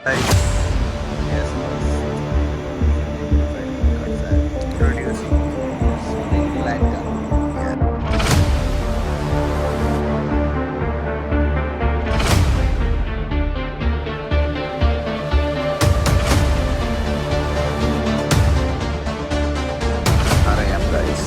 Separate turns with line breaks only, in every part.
Yes, introducing Sri Lanka. അറിയാം guys.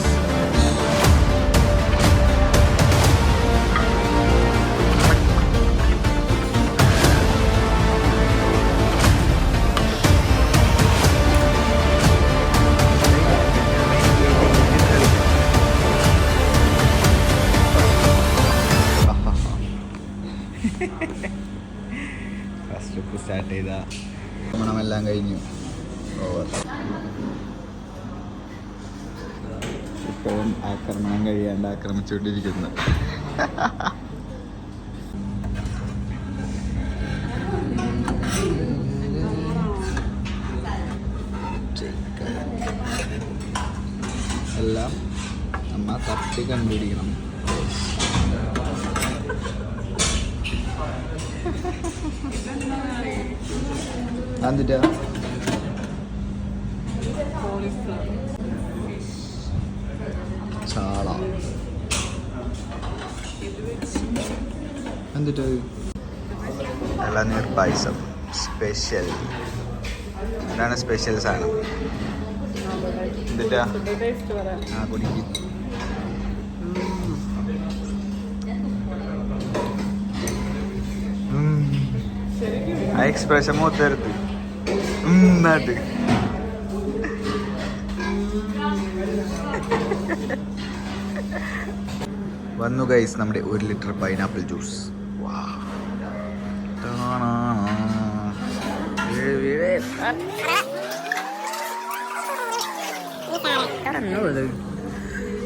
First trip start ചെയ്ത ഭ്രമണമെല്ലാം കഴിഞ്ഞു. ഓവർ. ഇപ്പോഴും ആക്രമണം കഴിയാണ്ട് ആക്രമിച്ചുകൊണ്ടിരിക്കുന്നു. എല്ലാം നമ്മ തപ്പി കണ്ടുപിടിക്കണം. എന്തിട്ടാ ചാള എന്തിട്ടാ ഇളനീർ പായസം സ്പെഷ്യൽ. ഇതാണ് സ്പെഷ്യൽ സാധനം. എന്തിട്ടാ ആ കുടിക്ക്. ആ എക്സ്പ്രഷൻ മൊത്തരുത് നാട്ട് വന്നു ഗൈസ് നമ്മുടെ 1 ലിറ്റർ പൈനാപ്പിൾ ജ്യൂസ്.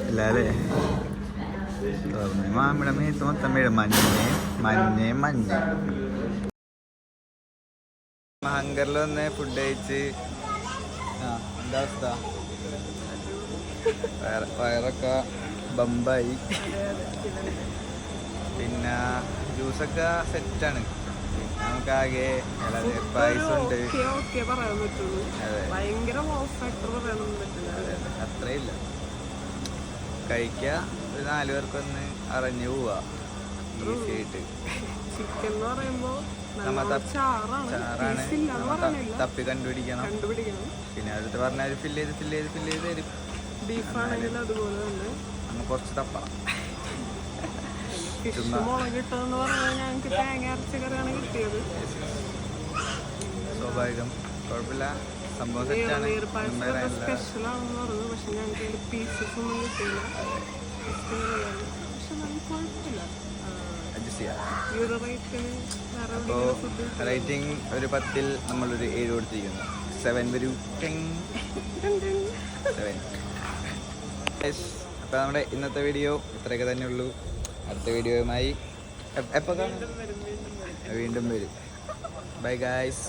അല്ലേ മാമിയുടെ മേത്ത് മൊത്തം വീഴും. മഞ്ഞ ഹങ്കറിൽ വന്ന് ഫുഡ് കഴിച്ച് എന്താ അവസ്ഥ? വയറൊക്കെ ബമ്പായി. പിന്നെ ജ്യൂസൊക്കെ സെറ്റാണ്. നമുക്ക് ആകെ പായസമുണ്ട്. അത്രയില്ല. കഴിക്കുക, ഒരു 4 പേർക്കൊന്ന് അറിഞ്ഞു പോവാ ഈസി ആയിട്ട്.
ചിക്കൻ എന്ന് പറയുമ്പോ
ചാറാണ്, തപ്പി കണ്ടുപിടിക്കണം. പിന്നെ അടുത്ത് പറഞ്ഞാൽ ഫില്ല് ചെയ്ത് തരും.
ബീഫാണെങ്കിൽ അതുപോലെ തന്നെ
അങ്ങ് കുറച്ച് തപ്പണം.
മുളകിട്ടെന്ന് പറഞ്ഞാൽ ഞങ്ങൾക്ക് തേങ്ങ അരച്ച കറിയാണ് കിട്ടിയത്.
സ്വാഭാവികം, കുഴപ്പമില്ല. സംഭവം സെറ്റാണ്.
സ്പെഷ്യലാണെന്ന് പറഞ്ഞു. പക്ഷെ ഞങ്ങൾക്ക് അതിന്റെ പീസസ് ഒന്നും കിട്ടിയില്ല. പക്ഷെ നമുക്ക് കുഴപ്പമില്ല.
അപ്പോൾ റേറ്റിംഗ് ഒരു 10ൽ നമ്മളൊരു 7 കൊടുത്തിരിക്കുന്നു. 7 വരൂ. 7. അപ്പോൾ നമ്മുടെ ഇന്നത്തെ വീഡിയോ ഇത്രയൊക്കെ തന്നെ ഉള്ളൂ. അടുത്ത വീഡിയോയുമായി എപ്പോൾ കാണും? വീണ്ടും വരും. Bye guys.